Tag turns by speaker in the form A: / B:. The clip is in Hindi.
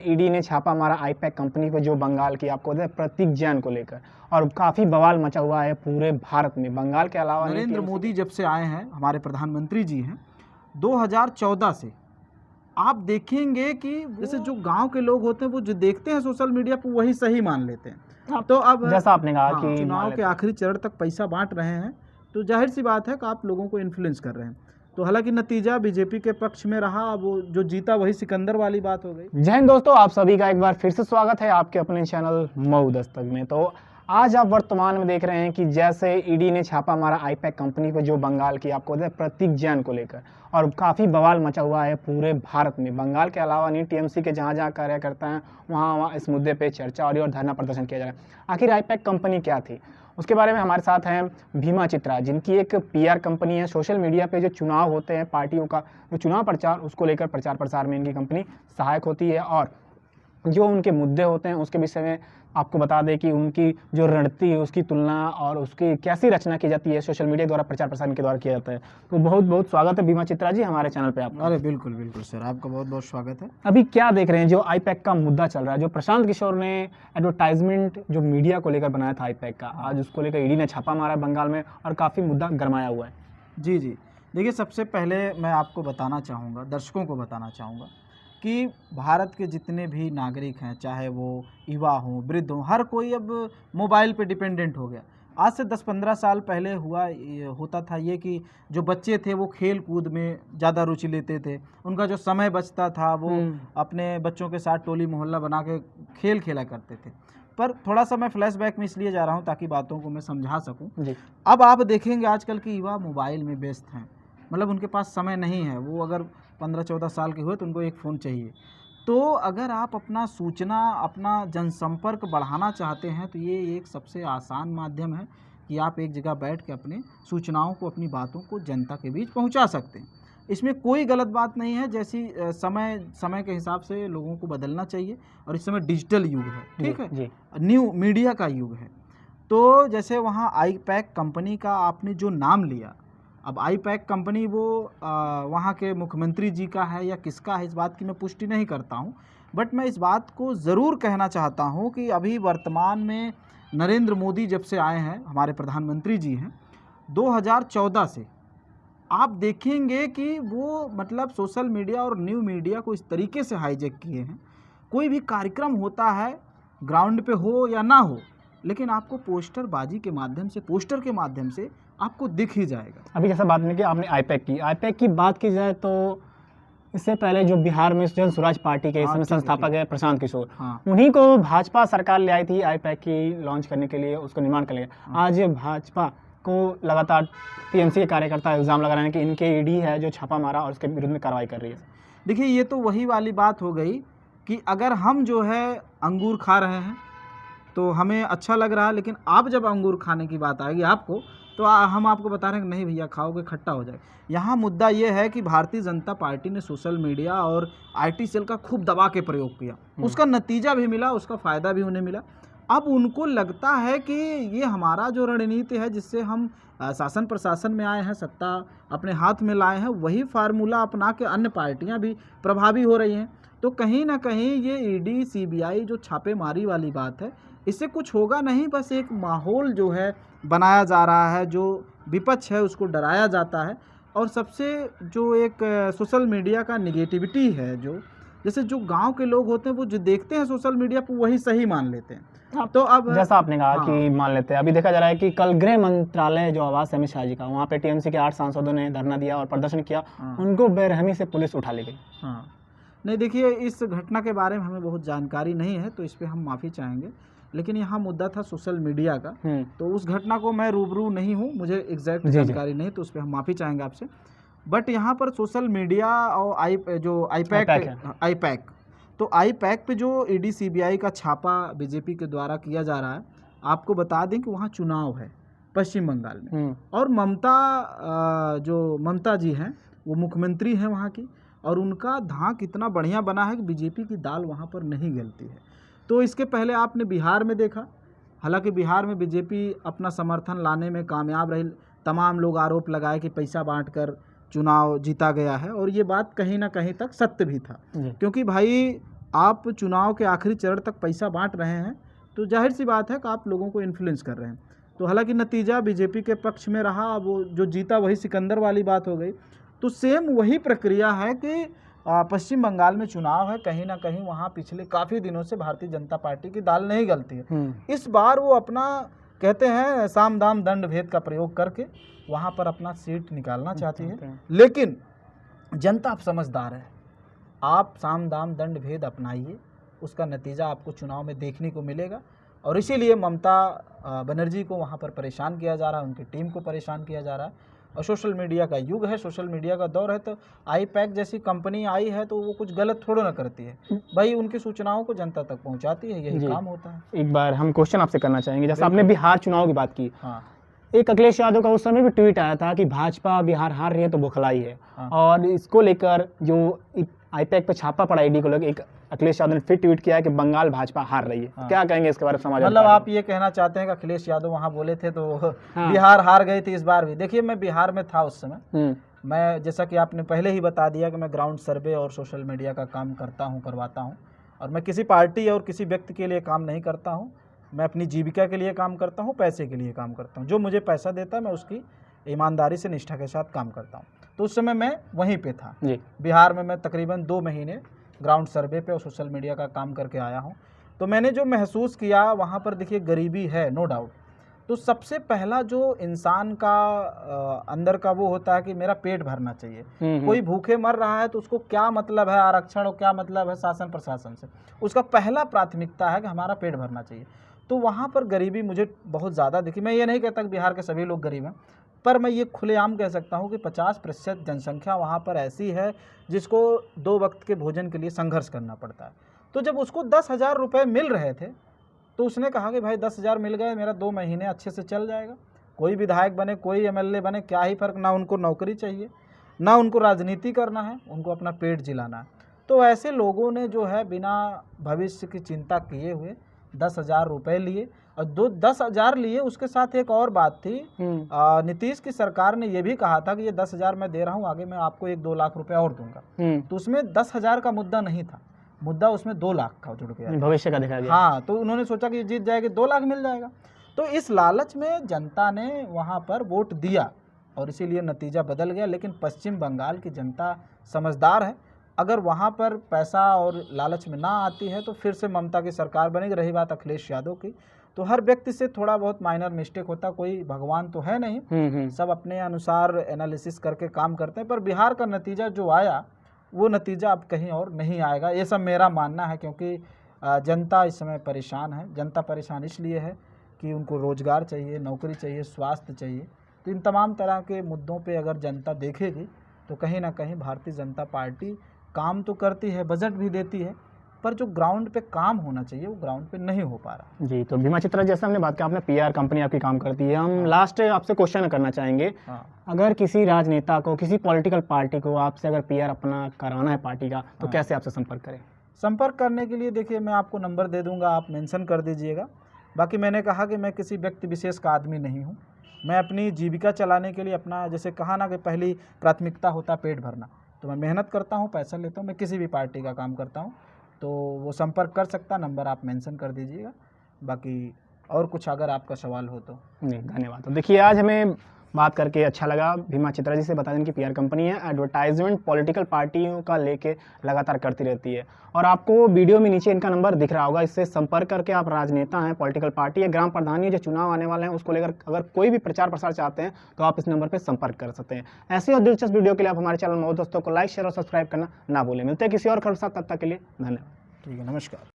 A: ईडी ने छापा मारा आईपैक कंपनी पर जो बंगाल की आपको बताया प्रतीक जैन को लेकर और काफ़ी बवाल मचा हुआ है पूरे भारत में। बंगाल के अलावा
B: नरेंद्र मोदी जब से आए हैं, हमारे प्रधानमंत्री जी हैं, 2014 से आप देखेंगे कि जैसे जो गांव के लोग होते हैं वो जो देखते हैं सोशल मीडिया पर वही सही मान लेते हैं। तो अब
A: जैसा आपने कहा कि
B: चुनाव के आखिरी चरण तक पैसा बांट रहे हैं, तो जाहिर सी बात है कि आप लोगों को इन्फ्लुएंस कर रहे हैं। तो हालांकि नतीजा बीजेपी के पक्ष में रहा, वो जो जीता वही सिकंदर वाली बात हो गई।
A: जय हिंद दोस्तों, आप सभी का एक बार फिर से स्वागत है आपके अपने चैनल मऊ दस्तक में। तो आज आप वर्तमान में देख रहे हैं कि जैसे ईडी ने छापा मारा आईपैक कंपनी पर जो बंगाल की आपको बताया प्रतीक जैन को लेकर और काफ़ी बवाल मचा हुआ है पूरे भारत में। बंगाल के अलावा नहीं, टीएमसी के जहाँ जहाँ कार्यकर्ता हैं वहाँ इस मुद्दे पे चर्चा और धरना प्रदर्शन किया जा रहा है। आखिर आईपैक कंपनी क्या थी, उसके बारे में हमारे साथ हैं भीमा चित्रा, जिनकी एक पीआर कंपनी है। सोशल मीडिया पे जो चुनाव होते हैं पार्टियों का जो चुनाव प्रचार, उसको लेकर प्रचार प्रसार में इनकी कंपनी सहायक होती है और जो उनके मुद्दे होते हैं उसके विषय में आपको बता दें कि उनकी जो रणनीति है उसकी तुलना और उसकी कैसी रचना की जाती है सोशल मीडिया द्वारा प्रचार प्रसार के द्वारा किया जाता है। तो बहुत बहुत स्वागत है भीमा चित्रा जी हमारे चैनल पे आपका।
B: अरे बिल्कुल बिल्कुल सर, आपका बहुत बहुत स्वागत है।
A: अभी क्या देख रहे हैं जो आईपैक का मुद्दा चल रहा है, जो प्रशांत किशोर ने एडवर्टाइजमेंट जो मीडिया को लेकर बनाया था आईपैक का, आज उसको लेकर ईडी ने छापा मारा है बंगाल में और काफ़ी मुद्दा गरमाया हुआ है।
B: जी जी, देखिए सबसे पहले मैं आपको बताना चाहूँगा, दर्शकों को बताना चाहूँगा कि भारत के जितने भी नागरिक हैं, चाहे वो युवा हों, वृद्ध हों, हर कोई अब मोबाइल पे डिपेंडेंट हो गया। आज से 10-15 साल पहले होता था ये कि जो बच्चे थे वो खेल कूद में ज़्यादा रुचि लेते थे, उनका जो समय बचता था वो अपने बच्चों के साथ टोली मोहल्ला बना के खेल खेला करते थे। पर थोड़ा सा मैं फ्लैशबैक में इसलिए जा रहा हूँ ताकि बातों को मैं समझा सकूँ। अब आप देखेंगे आजकल के युवा मोबाइल में व्यस्त हैं, मतलब उनके पास समय नहीं है। वो अगर 15-14 साल के हुए तो उनको एक फ़ोन चाहिए। तो अगर आप अपना सूचना, अपना जनसंपर्क बढ़ाना चाहते हैं तो ये एक सबसे आसान माध्यम है कि आप एक जगह बैठ के अपने सूचनाओं को, अपनी बातों को जनता के बीच पहुंचा सकते हैं। इसमें कोई गलत बात नहीं है। जैसी समय के हिसाब से लोगों को बदलना चाहिए और इस समय डिजिटल युग है, ठीक है, न्यू मीडिया का युग है। तो जैसे वहाँ आईपैक कंपनी का आपने जो नाम लिया, अब आईपैक कंपनी वो वहाँ के मुख्यमंत्री जी का है या किसका है, इस बात की मैं पुष्टि नहीं करता हूँ। बट मैं इस बात को ज़रूर कहना चाहता हूँ कि अभी वर्तमान में नरेंद्र मोदी जब से आए हैं, हमारे प्रधानमंत्री जी हैं, 2014 से आप देखेंगे कि वो मतलब सोशल मीडिया और न्यू मीडिया को इस तरीके से हाईजैक किए हैं। कोई भी कार्यक्रम होता है, ग्राउंड पे हो या ना हो, लेकिन आपको पोस्टर के माध्यम से आपको दिख ही जाएगा।
A: अभी जैसा बात नहीं कि आपने आईपैक की बात की जाए तो इससे पहले जो बिहार में जन स्वराज पार्टी के इसमें संस्थापक है प्रशांत किशोर, उन्हीं को भाजपा सरकार ले आई थी आईपैक की लॉन्च करने के लिए, उसको निर्माण कर लिया। आज भाजपा को लगातार टीएमसी के कार्यकर्ता इल्ज़ाम लगा रहे हैं कि इनके ईडी है जो छापा मारा और उसके विरुद्ध में कार्रवाई कर रही है।
B: देखिए ये तो वही वाली बात हो गई कि अगर हम जो है अंगूर खा रहे हैं तो हमें अच्छा लग रहा है, लेकिन आप जब अंगूर खाने की बात आएगी आपको, तो हम आपको बता रहे हैं कि नहीं भैया खाओगे खट्टा हो जाएगा। यहाँ मुद्दा ये है कि भारतीय जनता पार्टी ने सोशल मीडिया और आईटी सेल का खूब दबा के प्रयोग किया, उसका नतीजा भी मिला, उसका फ़ायदा भी उन्हें मिला। अब उनको लगता है कि ये हमारा जो रणनीति है जिससे हम शासन प्रशासन में आए हैं, सत्ता अपने हाथ में लाए हैं, वही फार्मूला अपना के अन्य पार्टियाँ भी प्रभावी हो रही हैं। तो कहीं ना कहीं ये ईडी सीबीआई जो छापेमारी वाली बात है, इससे कुछ होगा नहीं, बस एक माहौल जो है बनाया जा रहा है, जो विपक्ष है उसको डराया जाता है। और सबसे जो एक सोशल मीडिया का निगेटिविटी है, जो जैसे जो गांव के लोग होते हैं वो जो देखते हैं सोशल मीडिया पर वही सही मान लेते हैं। तो अब
A: जैसा आपने कहा कि मान लेते हैं, अभी देखा जा रहा है कि कल गृह मंत्रालय जो आवास अमित शाह जी का, वहाँ पे टीएमसी के 8 सांसदों ने धरना दिया और प्रदर्शन किया, उनको बेरहमी से पुलिस उठा ले गई।
B: नहीं, देखिए इस घटना के बारे में हमें बहुत जानकारी नहीं है तो इस पर हम माफ़ी चाहेंगे, लेकिन यहाँ मुद्दा था सोशल मीडिया का, तो उस घटना को मैं रूबरू नहीं हूँ, मुझे एग्जैक्ट जानकारी नहीं, तो उस पर हम माफ़ी चाहेंगे आपसे। बट यहाँ पर सोशल मीडिया और आईपैक तो आईपैक पे जो ईडी सीबीआई का छापा बीजेपी के द्वारा किया जा रहा है, आपको बता दें कि वहाँ चुनाव है पश्चिम बंगाल में, और ममता जी हैं वो मुख्यमंत्री हैं वहाँ की, और उनका धाक इतना बढ़िया बना है कि बीजेपी की दाल वहाँ पर नहीं गलती है। तो इसके पहले आपने बिहार में देखा, हालांकि बिहार में बीजेपी अपना समर्थन लाने में कामयाब रही, तमाम लोग आरोप लगाए कि पैसा बांटकर चुनाव जीता गया है, और ये बात कहीं ना कहीं तक सत्य भी था, क्योंकि भाई आप चुनाव के आखिरी चरण तक पैसा बांट रहे हैं, तो जाहिर सी बात है कि आप लोगों को इन्फ्लुएंस कर रहे हैं। तो हालांकि नतीजा बीजेपी के पक्ष में रहा, वो जो जीता वही सिकंदर वाली बात हो गई। तो सेम वही प्रक्रिया है कि पश्चिम बंगाल में चुनाव है, कहीं ना कहीं वहाँ पिछले काफ़ी दिनों से भारतीय जनता पार्टी की दाल नहीं गलती है। इस बार वो अपना कहते हैं साम दाम दंड भेद का प्रयोग करके वहाँ पर अपना सीट निकालना चाहती है। लेकिन जनता अब समझदार है, आप साम दाम दंड भेद अपनाइए, उसका नतीजा आपको चुनाव में देखने को मिलेगा। और इसीलिए ममता बनर्जी को वहाँ पर परेशान किया जा रहा है, उनकी टीम को परेशान किया जा रहा है। और सोशल मीडिया का युग है, सोशल मीडिया का दौर है, तो आईपैक जैसी कंपनी आई है तो वो कुछ गलत थोड़ा ना करती है भाई, उनकी सूचनाओं को जनता तक पहुँचाती है, यही काम होता है।
A: एक बार हम क्वेश्चन आपसे करना चाहेंगे, जैसे आपने बिहार चुनाव की बात की।
B: हाँ,
A: एक अखिलेश यादव का उस समय भी ट्वीट आया था कि भाजपा बिहार हार रही है तो बौखलाई है।
B: हाँ।
A: और इसको लेकर जो आईपैक पे छापा पड़ा ईडी को लेकर एक अखिलेश यादव ने फिर ट्वीट किया है कि बंगाल भाजपा हार रही है।
B: हाँ।
A: क्या कहेंगे इसके बारे में समाज?
B: मतलब आप ये कहना चाहते हैं कि अखिलेश यादव वहाँ बोले थे तो बिहार हार गई थी इस बार भी? देखिए, मैं बिहार में था उस समय। मैं, जैसा कि आपने पहले ही बता दिया, कि मैं ग्राउंड सर्वे और सोशल मीडिया का काम करता हूँ, करवाता हूँ। और मैं किसी पार्टी और किसी व्यक्ति के लिए काम नहीं करता हूँ, मैं अपनी जीविका के लिए काम करता हूँ, पैसे के लिए काम करता हूँ। जो मुझे पैसा देता है मैं उसकी ईमानदारी से, निष्ठा के साथ काम करता हूँ। तो उस समय मैं वहीं पे था
A: जी।
B: बिहार में। मैं तकरीबन 2 महीने ग्राउंड सर्वे पे और सोशल मीडिया का काम करके आया हूँ। तो मैंने जो महसूस किया वहाँ पर, देखिए गरीबी है नो डाउट। तो सबसे पहला जो इंसान का अंदर का वो होता है कि मेरा पेट भरना चाहिए। कोई भूखे मर रहा है तो उसको क्या मतलब है आरक्षण और क्या मतलब है शासन प्रशासन से? उसका पहला प्राथमिकता है कि हमारा पेट भरना चाहिए। तो वहाँ पर गरीबी मुझे बहुत ज़्यादा दिखी। मैं ये नहीं कहता कि बिहार के सभी लोग गरीब हैं, पर मैं ये खुलेआम कह सकता हूँ कि 50% जनसंख्या वहाँ पर ऐसी है जिसको 2 वक्त के भोजन के लिए संघर्ष करना पड़ता है। तो जब उसको 10,000 रुपये मिल रहे थे तो उसने कहा कि भाई 10,000 मिल गए, मेरा 2 महीने अच्छे से चल जाएगा। कोई विधायक बने, कोई एमएलए बने, क्या ही फ़र्क, ना उनको नौकरी चाहिए, ना उनको राजनीति करना है, उनको अपना पेट जिलाना है। तो ऐसे लोगों ने जो है बिना भविष्य की चिंता किए हुए 10,000 रुपये लिए। और 10,000 लिए, उसके साथ एक और बात थी, नीतीश की सरकार ने ये भी कहा था कि ये 10,000 मैं दे रहा हूँ, आगे मैं आपको 1-2 लाख रुपए और दूंगा। तो उसमें 10,000 का मुद्दा नहीं था, मुद्दा उसमें 2 लाख का जुड़ गया,
A: भविष्य का देखा गया।
B: हाँ, तो उन्होंने सोचा कि जीत जाएगी, 2 लाख मिल जाएगा। तो इस लालच में जनता ने वहाँ पर वोट दिया और इसीलिए नतीजा बदल गया। लेकिन पश्चिम बंगाल की जनता समझदार है, अगर वहाँ पर पैसा और लालच में ना आती है तो फिर से ममता की सरकार बनेगी। रही बात अखिलेश यादव की, तो हर व्यक्ति से थोड़ा बहुत माइनर मिस्टेक होता, कोई भगवान तो है नहीं, सब अपने अनुसार एनालिसिस करके काम करते हैं। पर बिहार का नतीजा जो आया वो नतीजा अब कहीं और नहीं आएगा, ये सब मेरा मानना है। क्योंकि जनता इस समय परेशान है। जनता परेशान इसलिए है कि उनको रोज़गार चाहिए, नौकरी चाहिए, स्वास्थ्य चाहिए। तो इन तमाम तरह के मुद्दों पे अगर जनता देखेगी तो कहीं ना कहीं भारतीय जनता पार्टी काम तो करती है, बजट भी देती है, पर जो ग्राउंड पे काम होना चाहिए वो ग्राउंड पे नहीं हो पा रहा।
A: जी, तो भीमा चित्रा, जैसे हमने बात किया, आपने पीआर कंपनी आपकी काम करती है। हम लास्ट आपसे क्वेश्चन करना चाहेंगे, अगर किसी राजनेता को, किसी पॉलिटिकल पार्टी को आपसे अगर पीआर अपना कराना है पार्टी का, तो कैसे आपसे संपर्क करें?
B: संपर्क करने के लिए देखिए, मैं आपको नंबर दे दूंगा, आप मेंशन कर दीजिएगा। बाकी मैंने कहा कि मैं किसी व्यक्ति विशेष का आदमी नहीं हूँ। मैं अपनी जीविका चलाने के लिए अपना, जैसे कहा ना कि पहली प्राथमिकता होता पेट भरना, तो मैं मेहनत करता हूँ, पैसा लेता हूँ, मैं किसी भी पार्टी का काम करता हूँ। तो वो संपर्क कर सकता, नंबर आप मेंशन कर दीजिएगा। बाकी और कुछ अगर आपका सवाल हो तो।
A: नहीं, धन्यवाद। तो देखिए, आज हमें बात करके अच्छा लगा। भीमा चित्रा जी से बता दें कि पीआर कंपनी है, एडवर्टाइजमेंट पॉलिटिकल पार्टियों का लेके लगातार करती रहती है। और आपको वीडियो में नीचे इनका नंबर दिख रहा होगा, इससे संपर्क करके आप राजनेता हैं, पॉलिटिकल पार्टी या ग्राम प्रधान है, जो चुनाव आने वाले हैं उसको लेकर अगर कोई भी प्रचार प्रसार चाहते हैं तो आप इस नंबर पर संपर्क कर सकते हैं। ऐसे और दिलचस्प वीडियो के लिए आप हमारे चैनल मऊ दोस्तों को लाइक, शेयर और सब्सक्राइब करना ना भूलें। मिलते हैं किसी और खबर के साथ, तब तक के लिए धन्यवाद।
B: ठीक है, नमस्कार।